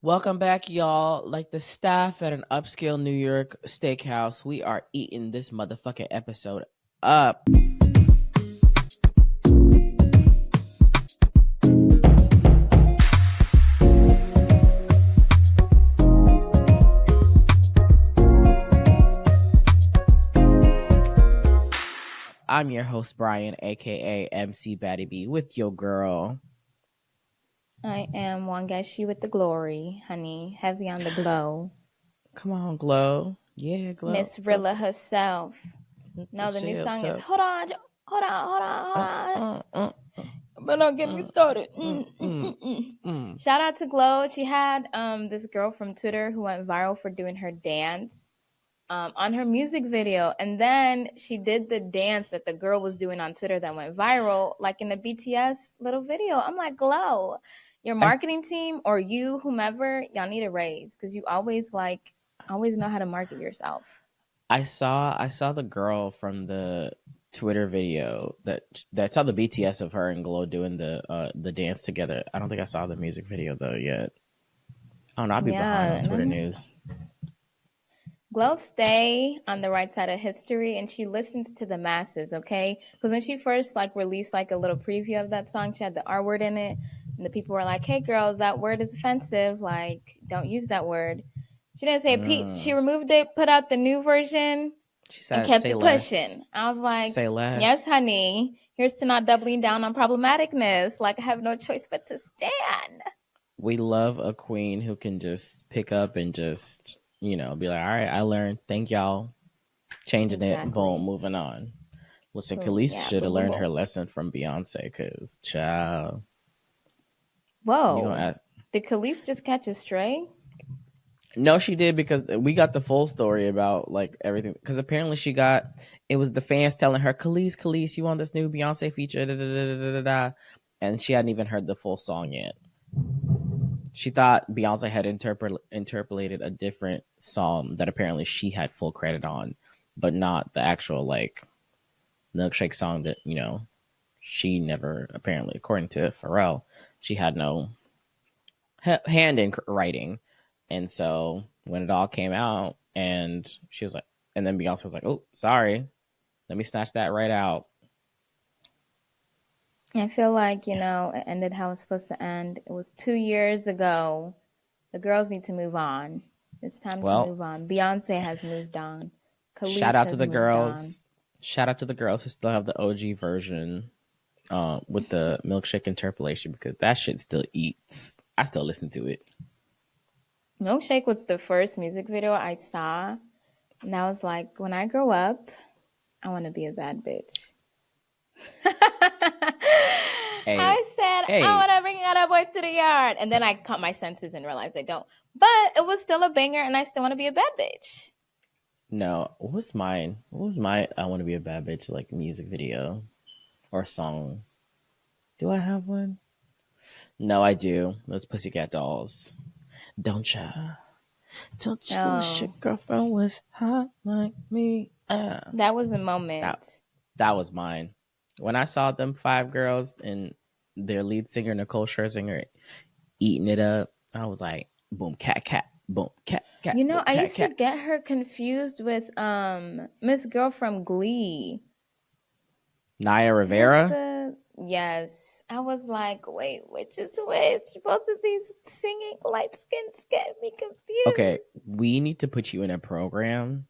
Welcome back, y'all. Like the staff at an upscale New York steakhouse, we are eating this motherfucking episode up. I'm your host, Brian, aka MC Batty B, with your girl. I am Wangeshi with the glory, honey. Heavy on the glow. Come on, Glow. Yeah, Glow. Miss Rilla herself. No, the new Chill, song is tough. Hold on, hold on, hold on, hold on. uh, But don't get me started. mm. Shout out to Glow. She had this girl from Twitter who went viral for doing her dance on her music video. And then she did the dance that the girl was doing on Twitter that went viral, like in the BTS little video. I'm like, Glow, your marketing team or you, whomever, y'all need a raise because you always know how to market yourself. I saw the girl from the Twitter video that saw the BTS of her and Glow doing the dance together. I don't think I saw the music video though yet. Oh no, I'll be behind on Twitter news. Glow stay on the right side of history and she listens to the masses, okay? Because when she first released a little preview of that song, she had the R word in it, and the people were like, "Hey girl, that word is offensive. Like, don't use that word." She didn't say Pete. She removed it, put out the new version, she said, and kept it pushing. I was like, "Say less." Yes, honey. Here's to not doubling down on problematicness. Like I have no choice but to stand. We love a queen who can just pick up and just be like, "All right, I learned. Thank y'all." Changing it, boom, moving on. Listen, Khalees should have learned her lesson from Beyonce, because child. Whoa. Did Khalees just catch a stray? No, she did, because we got the full story about everything. Because apparently it was the fans telling her, Khalees, you want this new Beyonce feature? Da, da, da, da, da, da. And she hadn't even heard the full song yet. She thought Beyonce had interpolated a different song that apparently she had full credit on, but not the actual milkshake song that she never, apparently, according to Pharrell, she had no hand in writing. And so when it all came out, and she was like, and then Beyonce was like, "Oh, sorry, let me snatch that right out." I feel like, it ended how it's supposed to end. It was 2 years ago. The girls need to move on. It's time to move on. Beyonce has moved on. Khalees shout out to the girls. On. Shout out to the girls who still have the OG version with the milkshake interpolation, because that shit still eats. I still listen to it. Milkshake was the first music video I saw, and I was like, when I grow up, I want to be a bad bitch. I said, I want to bring other boys to the yard. And then I caught my senses and realized I don't. But it was still a banger, and I still want to be a bad bitch. No, what was mine? What was my I want to be a bad bitch music video or song? Do I have one? No, I do. Those Pussycat Dolls. Don't you wish your girlfriend was hot like me? That was a moment. That was mine. When I saw them 5 girls and their lead singer, Nicole Scherzinger, eating it up, I was like, boom, cat, boom, cat. I used to get her confused with Miss Girl from Glee. Naya Rivera? Yes. I was like, wait, which is which? Both of these singing light skins get me confused. Okay, we need to put you in a program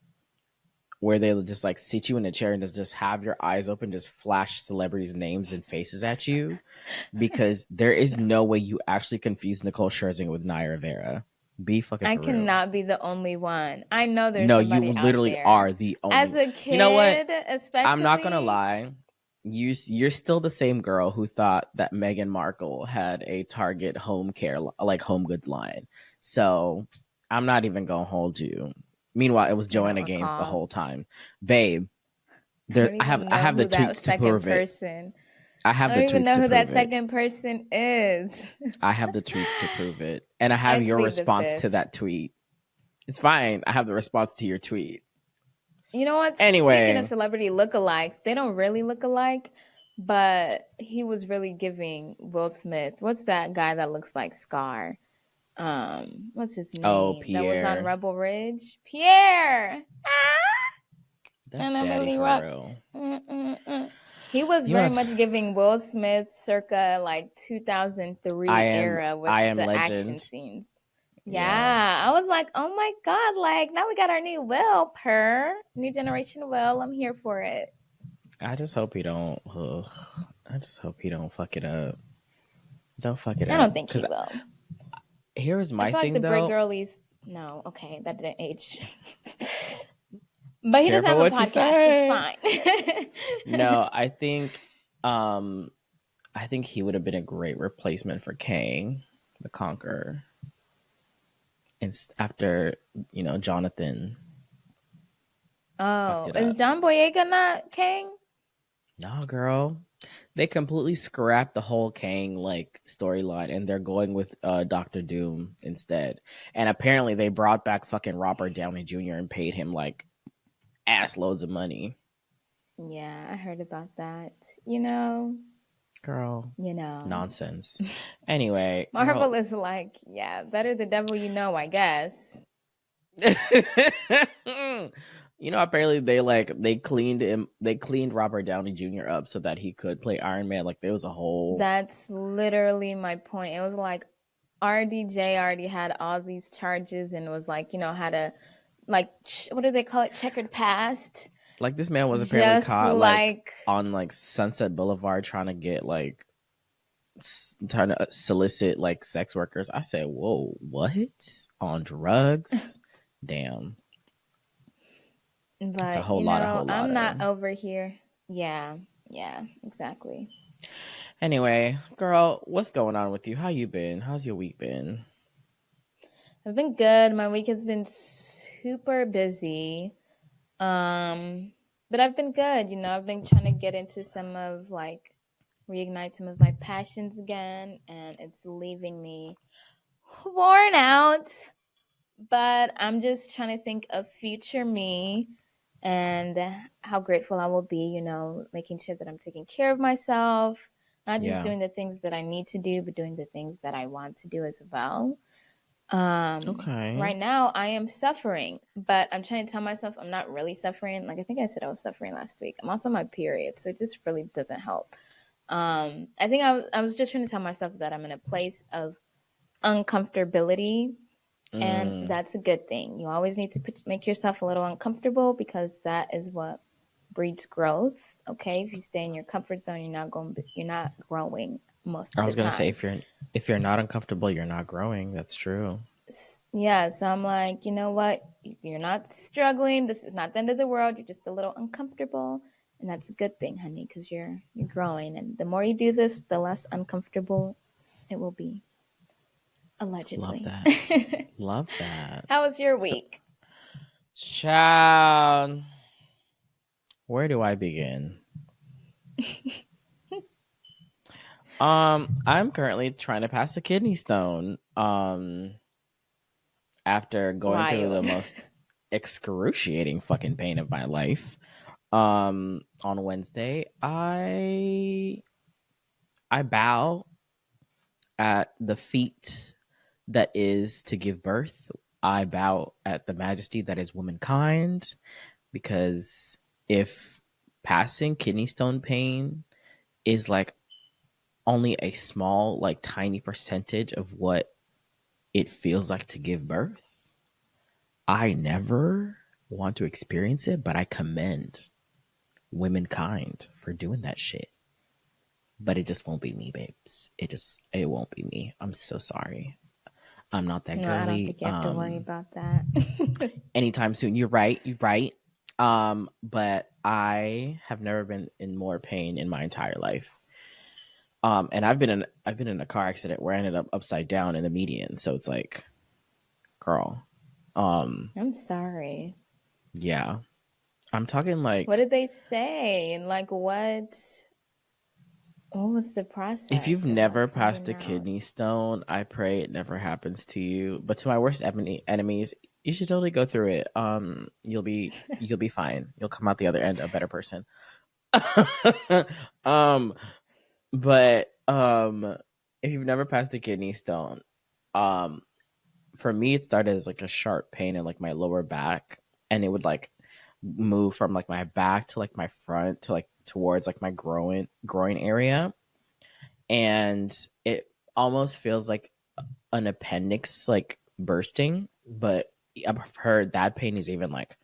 where they'll just sit you in a chair and just have your eyes open, just flash celebrities' names and faces at you, because there is no way you actually confuse Nicole Scherzinger with Naya Rivera. Be fucking for real. I cannot be the only one. I know there's no, somebody you literally out there. are the only. As a kid, you know what? Especially, I'm not gonna lie. You're still the same girl who thought that Meghan Markle had a Target home goods line. So I'm not even gonna hold you. Meanwhile, it was Joanna Gaines the whole time, babe. I have the tweets to prove it. I don't even know who that second person is. I have the tweets to prove it, and I have your response to that tweet. It's fine. I have the response to your tweet. You know what? Anyway, speaking of celebrity lookalikes, they don't really look alike, but he was really giving Will Smith. What's that guy that looks like Scar? what's his Oh, name? That was on Pierre. Rebel Ridge. Pierre. That's And daddy Emily for Rock. real. He was You know very what's much giving Will Smith circa like 2003 era with I am the action legend. scenes. Yeah. Yeah, I was like, oh my god, like now we got our new Will, new generation Will. I'm here for it. I just hope he don't I just hope he don't fuck it up. Don't fuck it I up. don't think he Cause will. here's I my feel like the thing Brit though. girlies. No, okay, that didn't age. But he doesn't Careful have a what you podcast. It's say. fine. No, um I think he would have been a great replacement for Kang, the Conqueror. And after, Jonathan fucked Oh, it is up. John Boyega not Kang? No, girl. They completely scrapped the whole Kang like storyline and they're going with Doctor Doom instead. And apparently they brought back fucking Robert Downey Jr. and paid him like ass loads of money. Yeah, I heard about that. You know, Girl, you know. nonsense. Anyway, Marvel girl. is like, yeah, better the devil you know, I guess. Apparently they cleaned Robert Downey Jr. up so that he could play Iron Man. Like there was a whole That's literally my point. It was like RDJ already had all these charges and was like, had a like what do they call it? Checkered past. like this man was apparently Just caught like like on like Sunset Boulevard trying to get like trying to solicit like sex workers. I said, "Whoa, what? On drugs? Damn, it's a but whole lot I'm of." not over here. Yeah, yeah, exactly. Anyway, girl, what's going on with you? How you been? How's your week been? I've been good. My week has been super busy. Um, but I've been good. I've been trying to get into some of like reignite some of my passions again, and it's leaving me worn out. But I'm just trying to think of future me and how grateful I will be, making sure that I'm taking care of myself, not just Yeah. doing the things that I need to do, but doing the things that I want to do as well. Okay. Right now I am suffering, but I'm trying to tell myself I'm not really suffering. Like I think I said I was suffering last week. I'm also on my period, so it just really doesn't help. I think I was just trying to tell myself that I'm in a place of uncomfortability, and Mm, that's a good thing. You always need to make yourself a little uncomfortable because that is what breeds growth. Okay, if you stay in your comfort zone, you're not growing most I of the was gonna say time. if you're not uncomfortable, you're not growing. That's true. Yeah, so I'm like, you know what? You're not struggling. This is not the end of the world. You're just a little uncomfortable, and that's a good thing, honey, because you're growing. And the more you do this, the less uncomfortable it will be. Love Allegedly. that. Love that. How was your So, week? child, where do I begin? I'm currently trying to pass a kidney stone. After going through the Wild. most excruciating fucking pain of my life. On Wednesday, I bow at the feet that is to give birth. I bow at the majesty that is womankind because if passing kidney stone pain is like only a small, like tiny percentage of what it feels like to give birth, I never want to experience it, but I commend womankind for doing that shit. But it just won't be me, babes. It won't be me. I'm so sorry. I'm not that No, I don't girly. think you have to worry about that. Anytime soon. You're right. You're right. But I have never been in more pain in my entire life. And I've been in a car accident where I ended up upside down in the median. So it's like, girl. I'm sorry. Yeah. I'm talking What like did they say? And like what was the if you've process of like never passed finding a out? kidney stone, I pray it never happens to you. But to my worst enemies, you should totally go through it. You'll be fine. You'll come out the other end a better person. um, but if you've never passed a kidney stone, um, for me it started as like a sharp pain in like my lower back, and it would like move from like my back to like my front to like towards like my groin area, and it almost feels like an appendix like bursting. But I've heard that pain is even like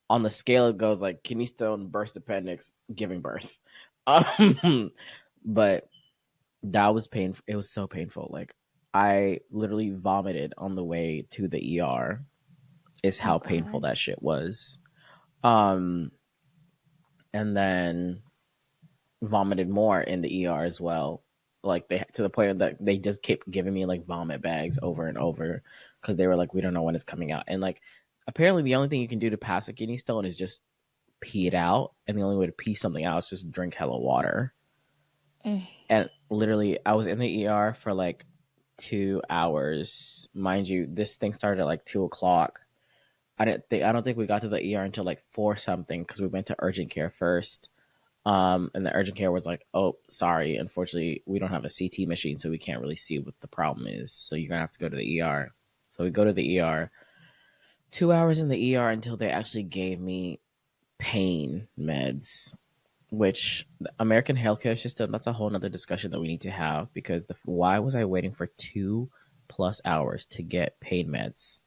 on the scale, it goes like kidney stone, burst appendix, giving birth. But that was painful. It was so painful. Like I literally vomited on the way to the ER. Is Oh how painful God. that shit was. Um, and then vomited more in the ER as well. Like they to the point that they just kept giving me like vomit bags over and over because they were like, we don't know when it's coming out. And like apparently the only thing you can do to pass a kidney stone is just pee it out, and the only way to pee something out is just drink hella water. Mm. And literally, I was in the ER for like 2 hours, mind you. This thing started at like 2 o'clock. I don't think we got to the ER until like four something because we went to urgent care first. And the urgent care was like, "Oh, sorry, unfortunately, we don't have a CT machine, so we can't really see what the problem is. So you're gonna have to go to the ER." So we go to the ER. 2 hours in the ER until they actually gave me pain meds, which the American healthcare system, that's a whole nother discussion that we need to have because why was I waiting for 2+ hours to get pain meds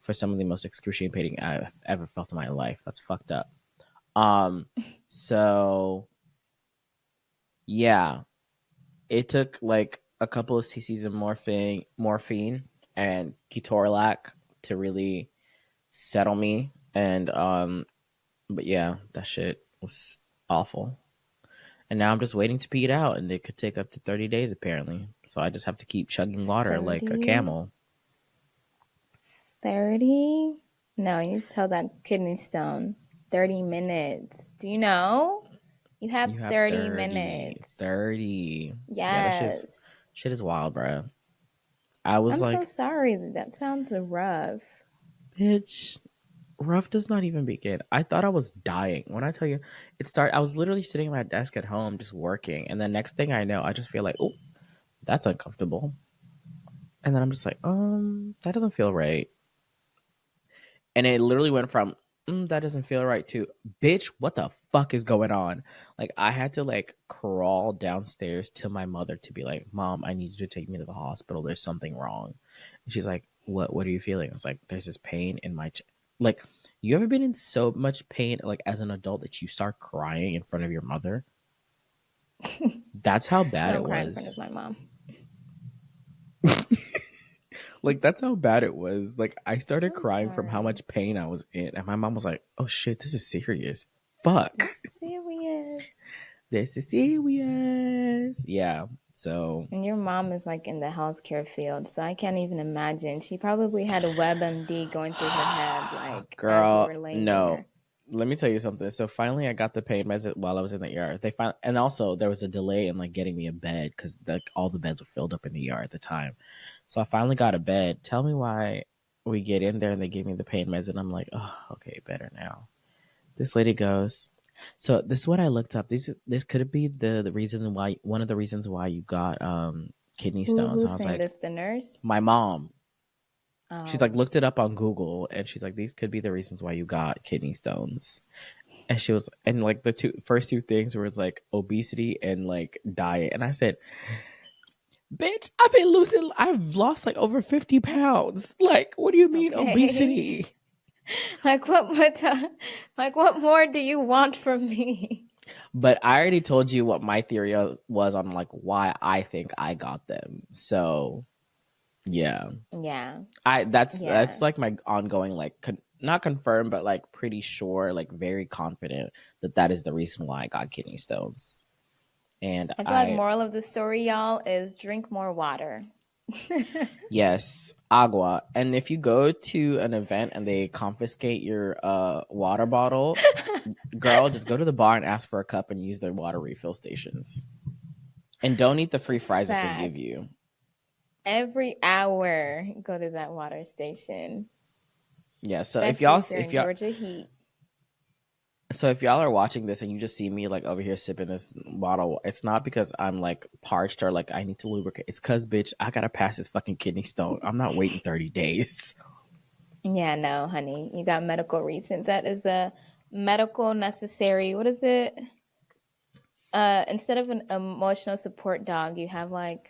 for some of the most excruciating pain I've ever felt in my life? That's fucked up. Um, so yeah, it took like a couple of cc's of morphine and ketorolac to really settle me. And but yeah, that shit was awful. And now I'm just waiting to pee it out, and it could take up to 30 days apparently. So I just have to keep chugging water like a 30? camel. 30? No, you tell that kidney stone. 30 minutes. Do you know? You have You have 30 30, minutes. 30. Yeah, that Yes. shit is wild, bro. I was I'm so like, sorry. That sounds rough. bitch, rough does not even begin. I thought I was dying. When I tell you, I was literally sitting at my desk at home just working, and the next thing I know, I just feel like, oh, that's uncomfortable. And then I'm just like, that doesn't feel right. And it literally went from that doesn't feel right to bitch, what the fuck is going on? Like I had to like crawl downstairs to my mother to be like, Mom, I need you to take me to the hospital. There's something wrong. And she's like, what are you feeling? I was like, there's this pain in my like, you ever been in so much pain like as an adult that you start crying in front of your mother? That's how I bad don't it cry in front was. of my mom. Like that's how bad it was. Like I started I'm crying from how sorry. much pain I was in, and my mom was like, "Oh shit, this is serious. Fuck, This is serious. this is serious." Yeah. So, And your mom is like in the healthcare field, so I can't even imagine. She probably had a WebMD going through her head, like as you girl, were laying no. there. Let me tell you something. So finally, I got the pain meds while I was in the ER. And also there was a delay in like getting me a bed because all the beds were filled up in the ER at the time. So I finally got a bed. Tell me why we get in there and they give me the pain meds, and I'm like, oh, okay, better now. This lady goes, so this is what I looked up. This could be the reason why, one of the reasons why you got kidney stones. I Who's was saying like, this? The nurse? my mom. She's like Oh, looked it up on Google, and she's like, these could be the reasons why you got kidney stones. And she was, and like the first two things were like obesity and like diet. And I said, bitch, I've lost like over 50 pounds. Like, what do you mean okay. obesity? Like like what more do you want from me? But I already told you what my theory was on like why I think I got them. So yeah, Yeah. that's Yeah. like my ongoing like not confirmed, but like pretty sure, like very confident that that is the reason why I got kidney stones. And I feel like moral of the story, y'all, is drink more water. yes, agua. And if you go to an event and they confiscate your water bottle, girl, just go to the bar and ask for a cup and use their water refill stations. And don't eat the free fries that they give Fact. you. Every hour, go to that water station, Yeah, so especially if you're in Georgia heat. So if y'all are watching this and you just see me like over here sipping this bottle, it's not because I'm like parched or like I need to lubricate. It's cause bitch, I gotta pass this fucking kidney stone. I'm not waiting 30 days. Yeah, no, honey, you got medical reasons. That is a medical necessary. What is it? Instead of an emotional support dog, you have like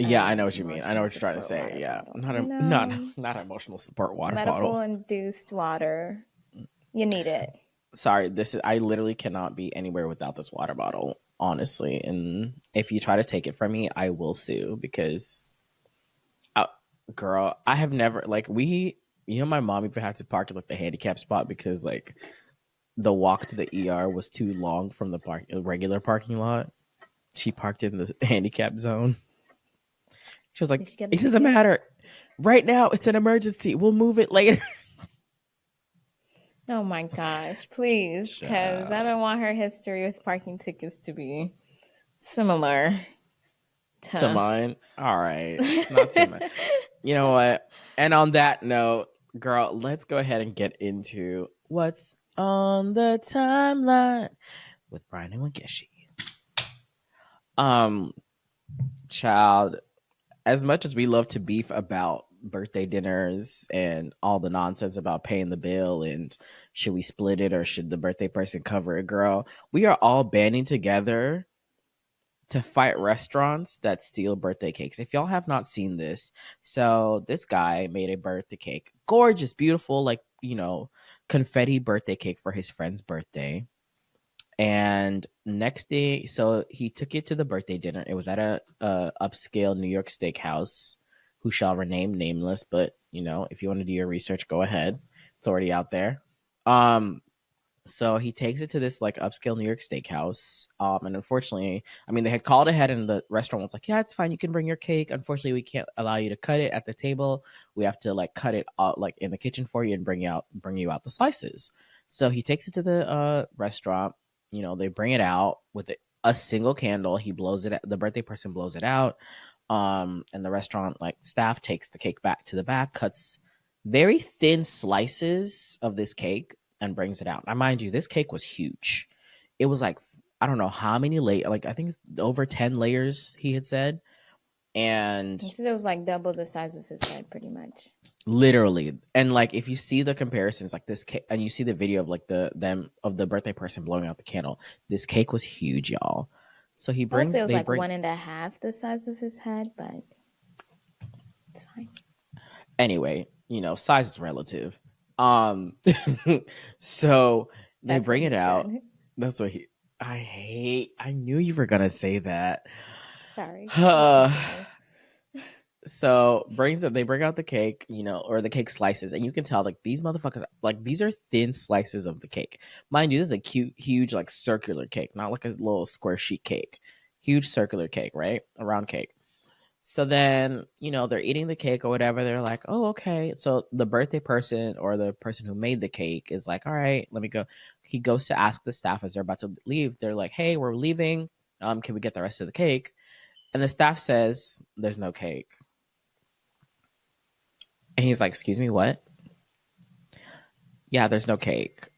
I Yeah, don't I know, know what you mean. I know emotional what you're trying to support say. water Yeah, bottle. not You a not know, not emotional support water medical bottle. induced water. You need it. Sorry, this is I literally cannot be anywhere without this water bottle, honestly. And if you try to take it from me, I will sue because, uh, girl, I have never like my mom even had to park at like the handicap spot because like the walk to the ER was too long from the regular parking lot. She parked in the handicap zone. She was Did like, she get a "It doesn't ticket? matter. Right now, it's an emergency. We'll move it later." Oh my gosh, please, because I Child. don't want her history with parking tickets to be similar To to. mine. All right, not too much. You know what? And on that note, girl, let's go ahead and get into what's on the timeline with Brian and Wageshi. Um, child, as much as we love to beef about birthday dinners and all the nonsense about paying the bill and should we split it or should the birthday person cover it, girl, we are all banding together to fight restaurants that steal birthday cakes. If y'all have not seen this, so this guy made a birthday cake, gorgeous, beautiful, like confetti birthday cake for his friend's birthday. And next day, so he took it to the birthday dinner. It was at a upscale New York steakhouse, who shall remain nameless. But if you want to do your research, go ahead. It's already out there. Um, so he takes it to this like upscale New York steakhouse. And unfortunately, I mean, they had called ahead, and the restaurant was like, "Yeah, it's fine. You can bring your cake. Unfortunately, we can't allow you to cut it at the table. We have to like cut it out like in the kitchen for you and bring you out the slices." So he takes it to the restaurant. They bring it out with a single candle. He blows it. The birthday person blows it out. And the restaurant like staff takes the cake back to the back, cuts very thin slices of this cake and brings it out. Now, mind you, this cake was huge. It was like I don't know how many layers, like I think over 10 layers he had said, and He said it was like double the size of his head, pretty much. literally, and like if you see the comparisons, like this cake, and you see the video of like the birthday person blowing out the candle, this cake was huge, y'all. So I would say it was they like bring one and a half the size of his head, but it's fine. anyway. Size is relative. Um, so they That's what bring it he out. said. That's what he. I hate. I knew you were gonna say that. Sorry. Please continue. So they bring out the cake, or the cake slices, and you can tell like these motherfuckers, like these are thin slices of the cake. Mind you, this is a cute, huge, like circular cake, not like a little square sheet cake. Huge circular cake, right? A round cake. So then, they're eating the cake or whatever. They're like, oh, okay. So the birthday person or the person who made the cake is like, all right, let me go. He goes to ask the staff as they're about to leave. They're like, hey, we're leaving. Can we get the rest of the cake? And the staff says, there's no cake. And he's like, excuse me, what? Yeah, there's no cake.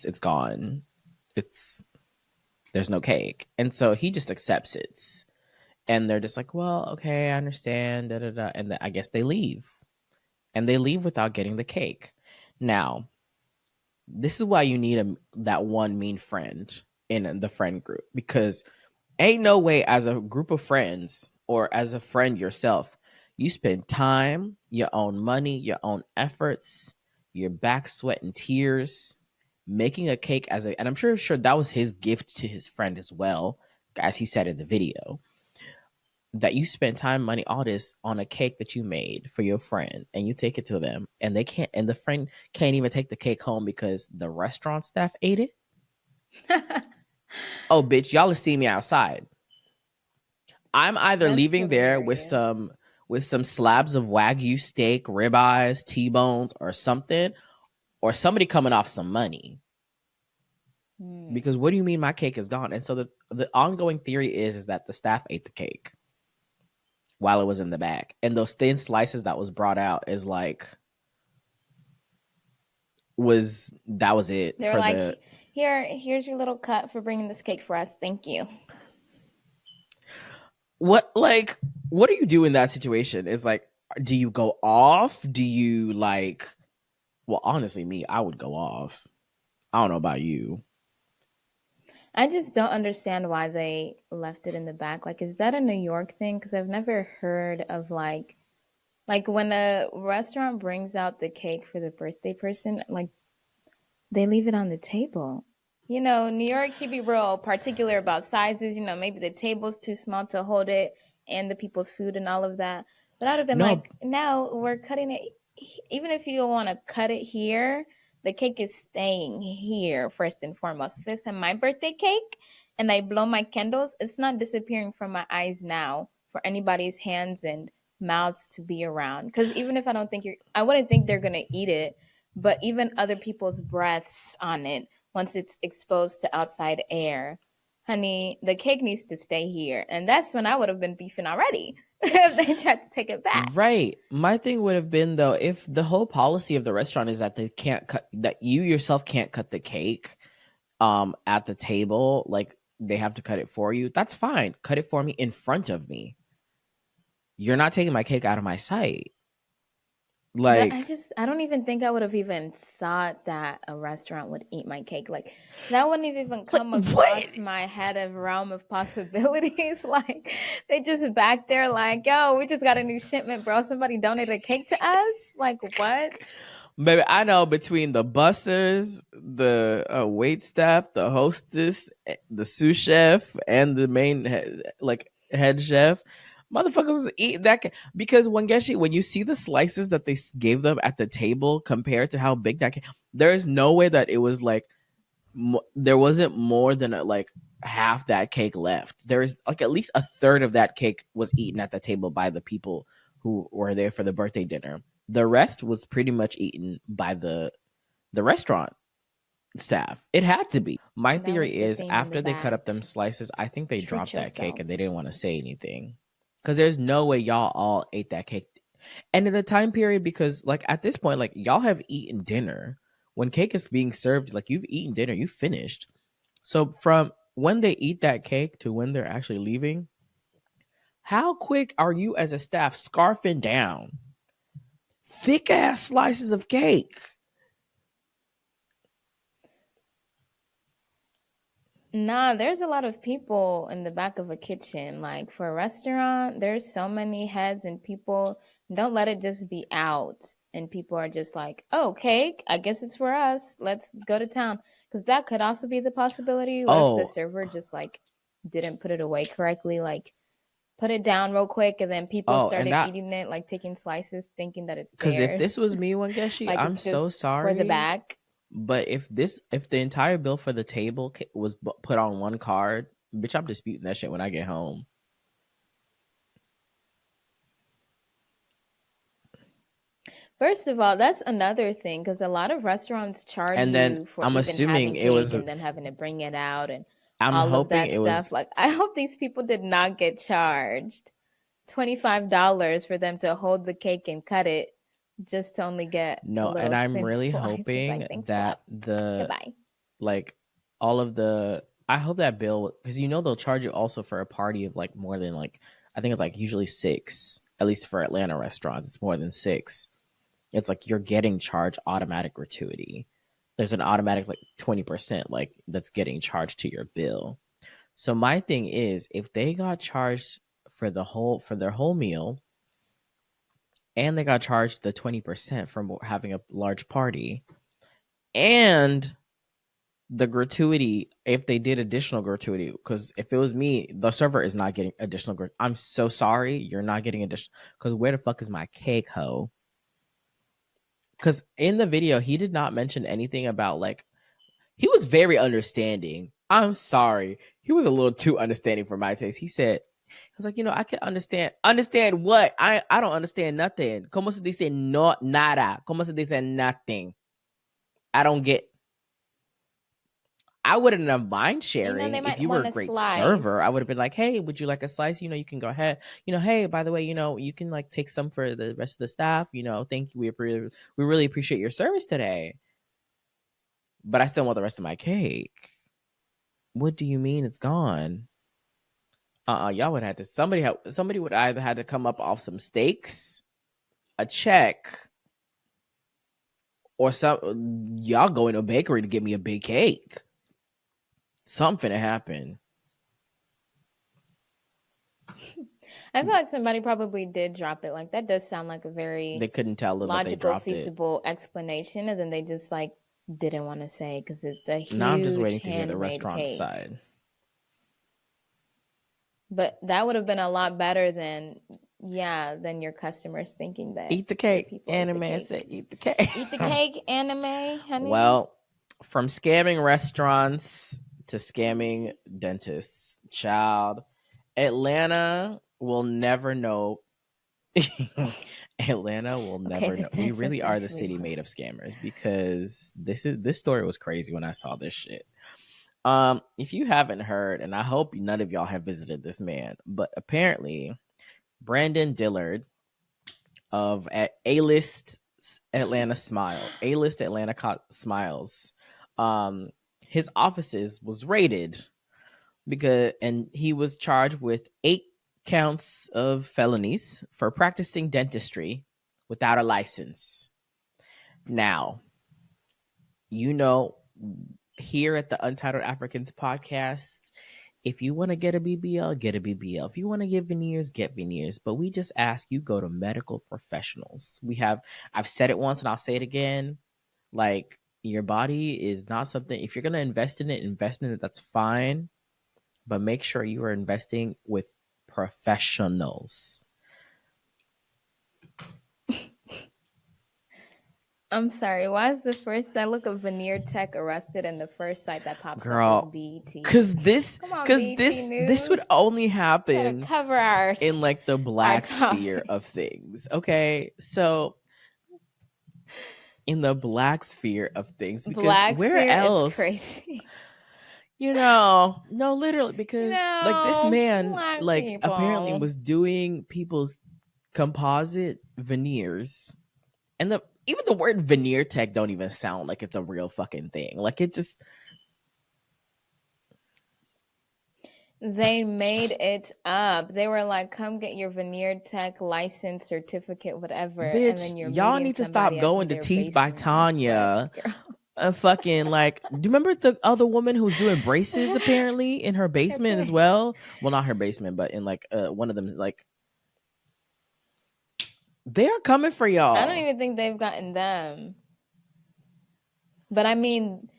It's gone. It's There's no cake. And so he just accepts it. And they're just like, well, okay, I understand. Da, da, da. And I guess they leave. And they leave without getting the cake. Now, this is why you need that one mean friend in the friend group, because ain't no way as a group of friends or as a friend yourself, you spend time, your own money, your own efforts, your back sweat and tears making a cake and I'm sure that was his gift to his friend as well, as he said in the video, that you spent time, money, all this on a cake that you made for your friend, and you take it to them, and the friend can't even take the cake home because the restaurant staff ate it. Oh, bitch, y'all will see me outside. I'm either That's leaving there with hilarious. some slabs of wagyu steak, ribeyes, T-bones, or something, or somebody coming off some money. Hmm. Because what do you mean my cake is gone? And so the ongoing theory is that the staff ate the cake while it was in the bag, and those thin slices that was brought out is like was that was it They're for like, the here's your little cut for bringing this cake for us. Thank you. what like what do you do in that situation? Is like, do you go off? Do you like? Well, honestly, me, I would go off. I don't know about you. I just don't understand why they left it in the back. Like, is that a New York thing? Because I've never heard of like when a restaurant brings out the cake for the birthday person, like they leave it on the table. You know, New York should be real particular about sizes. You know, maybe the table's too small to hold it and the people's food and all of that. But I'd have been No, like, no, we're cutting it. Even if you want to cut it here, the cake is staying here first and foremost. If it's my birthday cake and I blow my candles, it's not disappearing from my eyes now for anybody's hands and mouths to be around. Because even if I don't think I wouldn't think they're gonna eat it, but even other people's breaths on it once it's exposed to outside air. Honey, the cake needs to stay here. And that's when I would have been beefing already if they tried to take it back. right. My thing would have been though, if the whole policy of the restaurant is that they can't cut, that you yourself can't cut the cake at the table, like they have to cut it for you. That's fine. Cut it for me in front of me. You're not taking my cake out of my sight. But Like I don't even think I would have even thought that a restaurant would eat my cake. Like, that wouldn't have even what come what? across my head of realm of possibilities. Like, they just back there, like, yo, we just got a new shipment, bro. Somebody donated a cake to us. Like, what? Maybe I know between the bussers, the wait staff, the hostess, the sous chef, and the main like head chef, motherfuckers was eating that because when you see the slices that they gave them at the table compared to how big that there is no way that it was like there wasn't more than like half that cake left. There is like at least a third of that cake was eaten at the table by the people who were there for the birthday dinner. The rest was pretty much eaten by the restaurant staff. It had to be. My That was theory the is theme in the after they cut up back. them slices, I think they Treat dropped that cake and yourself. they didn't want to say anything. Because there's no way y'all all ate that cake. And in the time period, because like at this point, like y'all have eaten dinner. When cake is being served, like you've eaten dinner, you finished. So from when they eat that cake to when they're actually leaving, how quick are you as a staff scarfing down thick ass slices of cake? Nah, there's a lot of people in the back of a kitchen. Like, for a restaurant, there's so many heads and people. Don't let it just be out. And people are just like, oh, cake, I guess it's for us. Let's go to town. Because that could also be the possibility. What if the Oh, server just like didn't put it away correctly? Like, put it down real quick, and then people and started that eating it, like taking slices, thinking that it's because if this theirs. was me, Wangeshi, Like, I'm it's so just for the sorry. back. But if the entire bill for the table was put on one card, bitch, I'm disputing that shit when I get home. First of all, that's another thing because a lot of restaurants charge And then you for I'm even assuming having it cake was. and them having to bring it out and I'm all of hoping that it stuff. was Like, I hope these people did not get charged $25 for them to hold the cake and cut it just to only get a no, and little I'm thin really slice. It's hoping like, thanks, love. that the Goodbye. like all of the I hope that bill because they'll charge you also for a party of like more than like I think it's like usually six at least for Atlanta restaurants it's more than six. It's like you're getting charged automatic gratuity. There's an automatic like 20% like that's getting charged to your bill. So my thing is if they got charged for their whole meal and they got charged the 20% from having a large party and the gratuity if they did additional gratuity because if it was me the server is not getting additional I'm so sorry you're not getting additional because where the fuck is my cake hoe because in the video he did not mention anything about like he was very understanding. I'm sorry he was a little too understanding for my taste. He said he was like I can understand what I don't understand nothing como se dice no nada como se dice nothing I don't get. I wouldn't have mind You know, sharing they if might you were want a a great server. I slice. would have been like, "Hey, would you like a slice? You can go ahead. Hey, by the way, you can like take some for the rest of the staff. Thank you. We really appreciate your service today." but I still want the rest of my cake. What do you mean it's gone? Y'all would have to somebody would either had to come up off some steaks, a check, or y'all go to a bakery to get me a big cake. Something to happen. I feel like somebody probably did drop it. Like that does sound like a very They couldn't tell them that they logical, dropped it. feasible explanation, and then they just like didn't want to say because it's a Now I'm just huge waiting to hear the handmade restaurant cake. side. But that would have been a lot better than your customers thinking that Eat the cake. people Anime eat the cake. said eat the cake. Eat the cake, anime, honey. Well, from scamming restaurants to scamming dentists, child, Atlanta will never know. Atlanta will never know. We really are the city made of scammers, because this story was crazy when I saw this shit. If you haven't heard, and I hope none of y'all have visited this man, but apparently Brandon Dillard of A-List Atlanta Smiles, his offices was raided and he was charged with 8 counts of felonies for practicing dentistry without a license. Now, here at the Untitled Africans podcast, if you want to get a BBL, get a BBL. If you want to get veneers, get veneers. But we just ask you go to medical professionals. I've said it once and I'll say it again. Like, your body is not something, if you're going to invest in it, that's fine. But make sure you are investing with professionals. I'm sorry. Why is the first I look at Veneer Tech arrested, and the first site that pops Girl, up is BET? Because this News. would only happen cover in like the black sphere of things. Okay, so in the black sphere of things, because black where sphere else? Is crazy. No, literally, because like this man, like people. apparently was doing people's composite veneers, and even the word veneer tech don't even sound like it's a real fucking thing. Like, it just. They made it up. They were like, come get your veneer tech license certificate, whatever. Bitch, and then y'all need to stop going to Teeth by Tanya. Fucking, like, do you remember the other woman who was doing braces apparently in her basement as well? Well, not her basement, but in like one of them, like, they're coming for y'all. I don't even think they've gotten them. But I mean,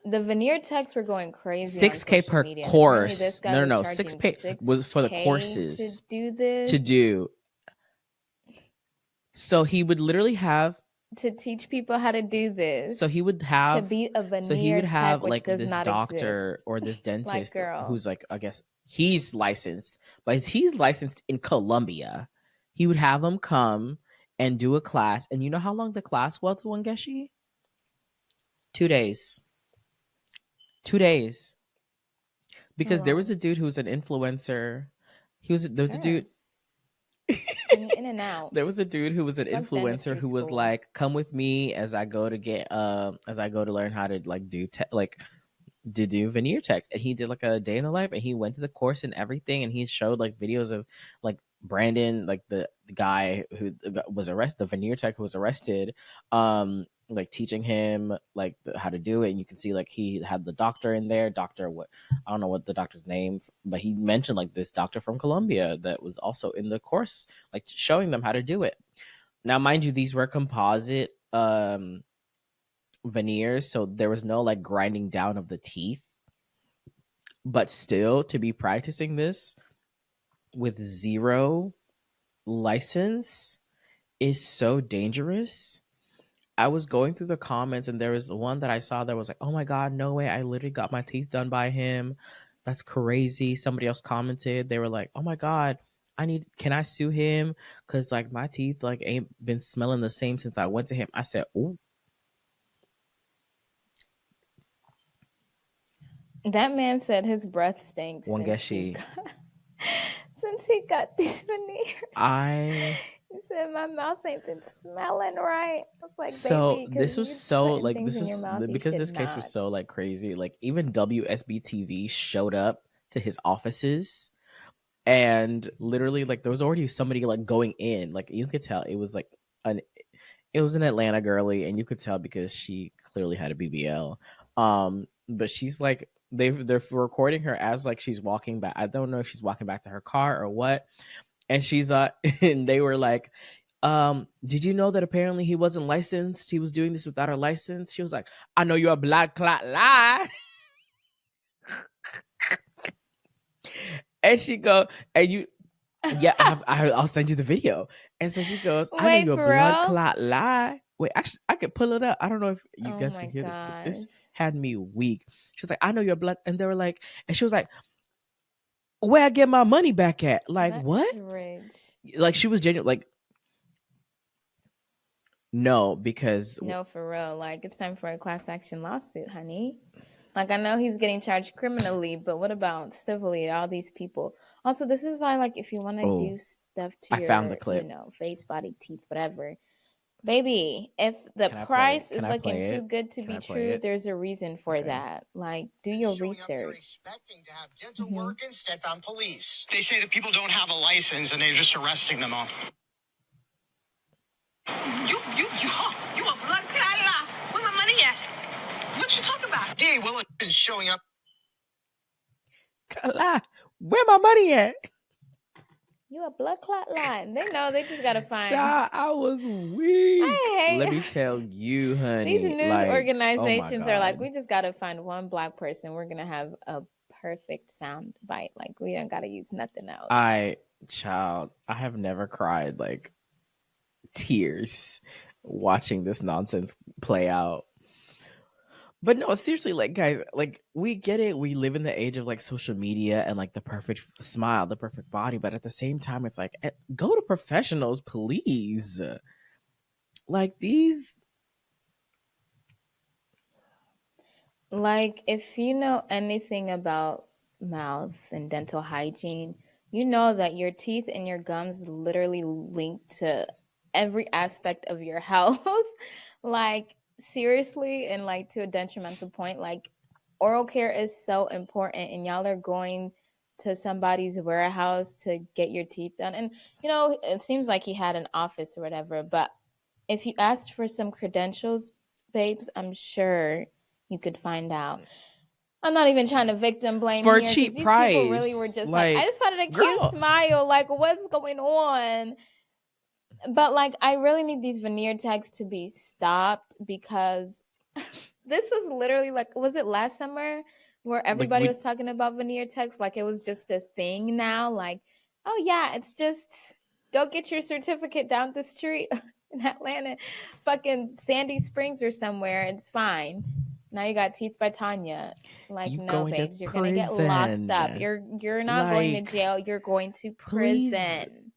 the veneer techs were going crazy. $6K per media. course. This guy No. $6K was for the courses to do this. To do. So he would literally have to teach people how to do this. So he would have to be a veneer. So he would have tech, like this doctor exist. or this dentist like, who's like, I guess he's licensed, but he's licensed in Colombia. He would have him come and do a class, and you know how long the class was, Wangeshi? 2 days. 2 days. Because there was a dude who was an influencer. There was a dude. In and out. There was a dude who was an influencer who was like, "Come with me as I go to learn how to like do to do veneer techs." And he did like a day in the life, and he went to the course and everything, and he showed like videos of like Brandon, like the guy who was arrested, the veneer tech who was arrested, like teaching him like how to do it. And you can see like he had the doctor in there, I don't know what the doctor's name, but he mentioned like this doctor from Colombia that was also in the course, like showing them how to do it. Now, mind you, these were composite veneers, so there was no like grinding down of the teeth. But still, to be practicing this with zero license is so dangerous. I was going through the comments, and there was one that I saw that was like, "Oh my god, no way! I literally got my teeth done by him. That's crazy." Somebody else commented. They were like, "Oh my god, can I sue him? Cause like my teeth like ain't been smelling the same since I went to him." I said, "Ooh." That man said his breath stinks. Since he got these veneers. He said, my mouth ain't been smelling right. I was like, So baby, because this was you so putting like things this in your was mouth you because should this case was not. so like crazy. Like even WSB TV showed up to his offices, and literally like there was already somebody like going in. Like you could tell an it was an Atlanta girly, and you could tell because she clearly had a BBL. But she's like they're recording her as like she's walking back. I don't know if she's walking back to her car or what. And she's and they were like, did you know that apparently he wasn't licensed? He was doing this without a license. She was like, I know you're a black clot lie. And she go, and you yeah, I'll send you the video. And so she goes, I know Wait, you're a for blood real? clot lie. Wait, actually, I could pull it up. I don't know if you Oh guys my can hear this, but this gosh. had me weak. She was like, I know you're blood. And they were like, and she was like, where I get my money back at? Like, That what? rich. Like, she was genuine. Like, no, because No, for real. Like, it's time for a class action lawsuit, honey. Like, I know he's getting charged criminally, but what about civilly? All these people. Also, this is why, like, if you want to oh, do stuff to I found the your, clip. face, body, teeth, whatever, baby, if the Can I play it? price Can is I looking play too it? good to Can be I play true, it? there's a reason for Okay. that. Like, do your research. Expecting to have dental work instead found police. They say that people don't have a license and they're just arresting them all. You a blood clot. Where my money at? What you talking about? DA Willis is showing up. Lie. Where my money at? You a blood clot line. They know they just gotta find. Child, I was weak. Let I me hate tell you, these honey. news Like, oh my organizations are like, God. we just gotta find one black person. We're gonna have a perfect sound bite. Like we don't gotta use nothing else. Child, I have never cried like tears watching this nonsense play out. But no, seriously, like guys, like we get it. We live in the age of like social media and like the perfect smile, the perfect body, but at the same time, it's like go to professionals, please. Like these. Like, if you know anything about mouth and dental hygiene, you know that your teeth and your gums literally link to every aspect of your health. Like, seriously, and like to a detrimental point. Like, oral care is so important, and y'all are going to somebody's warehouse to get your teeth done. And, it seems like he had an office or whatever, but if you asked for some credentials, babes, I'm sure you could find out. I'm not even trying to victim blame For a here because cheap these people really were price. just like, I Like, just wanted a cute girl, smile. Like, what's going on? But like, I really need these veneer tags to be stopped because this was literally like, was it last summer where like everybody we was talking about veneer tags? Like, it was just a thing now. Like, oh yeah, it's just go get your certificate down the street in Atlanta, fucking Sandy Springs or somewhere. It's fine. Now you got teeth by Tanya. Like, you no, going to babes, you're gonna get locked up. prison. You're not going to Like, jail. You're going to please prison.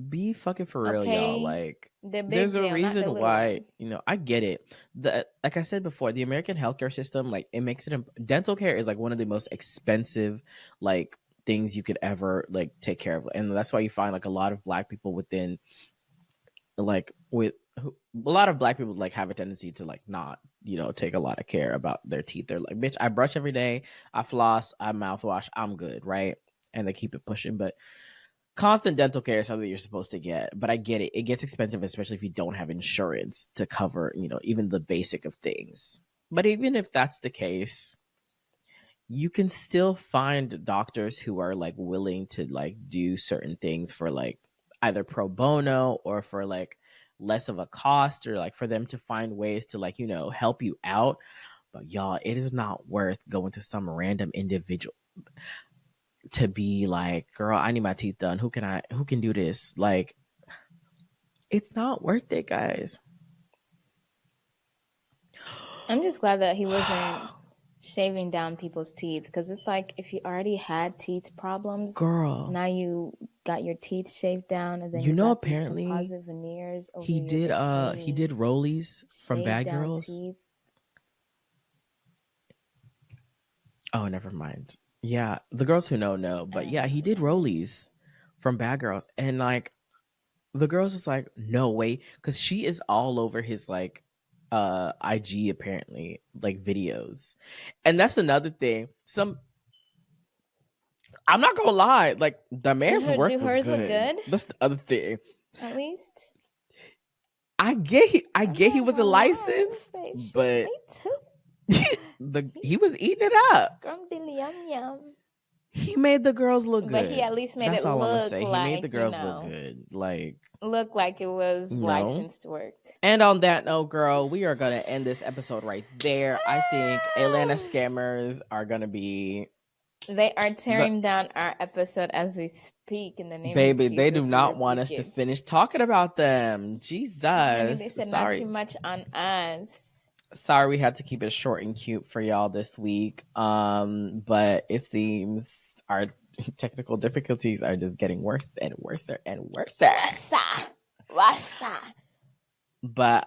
be fucking for real, y'all. Okay, Like, the there's big a jail, not the reason little why, one. I get it. Like I said before, the American healthcare system, like it makes it dental care is like one of the most expensive like things you could ever like take care of. And that's why you find like a lot of black people within like a lot of black people like have a tendency to like not take a lot of care about their teeth. They're like, bitch, I brush every day, I floss, I mouthwash, I'm good, right? And they keep it pushing. But constant dental care is something you're supposed to get, but I get it, it gets expensive, especially if you don't have insurance to cover even the basic of things. But even if that's the case, you can still find doctors who are like willing to like do certain things for like either pro bono or for like less of a cost, or like for them to find ways to like help you out. But y'all, it is not worth going to some random individual to be like, girl, I need my teeth done, who can do this. Like, it's not worth it, guys. I'm just glad that he wasn't shaving down people's teeth because it's like if you already had teeth problems, Girl, now you got your teeth shaved down and then you got these apparently composite veneers over he your did he decaying did rollies from shaved Bad down Girls. teeth. Oh, never mind. Yeah, the girls who know, but yeah, he did rollies from Bad Girls. And like, the girls was like, no way, because she is all over his like IG apparently, like videos. And that's another thing. I'm not gonna lie, like the man's Do work was hers look good. good? That's the other thing. At least. I get he I'm he not was a gonna lie, license, they but shoot me too. he was eating it up. Grumpy yum yum. He made the girls look good. But he at least made That's it all I'm gonna look say. He like, made the girls look good. Like, look like it was no. licensed work. And on that note, girl, we are gonna end this episode right there. I think Atlanta scammers are gonna be. They are tearing down our episode as we speak in the name Baby, of Jesus. they do not want us to finish talking about them. Jesus. They said Sorry. not too much on us. Sorry we had to keep it short and cute for y'all this week. But it seems our technical difficulties are just getting worse and worse and worse. But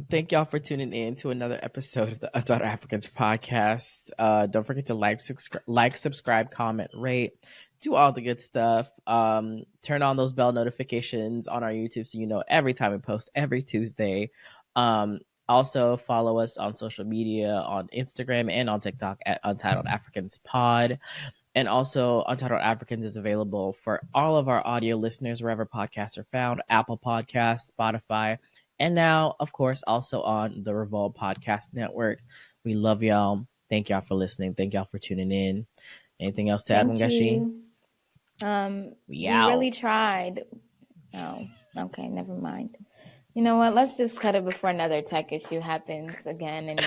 thank y'all for tuning in to another episode of the Untitled Africans podcast. Don't forget to like, subscribe, comment, rate, do all the good stuff. Turn on those bell notifications on our YouTube so you know every time we post every Tuesday. Also follow us on social media on Instagram and on TikTok at Untitled Africans Pod. And also, Untitled Africans is available for all of our audio listeners wherever podcasts are found: Apple Podcasts, Spotify, and now, of course, also on the Revolve Podcast Network. We love y'all. Thank y'all for listening. Thank y'all for tuning in. Anything else to add, Wangashi? We really tried. Oh, okay, never mind. You know what? Let's just cut it before another tech issue happens again and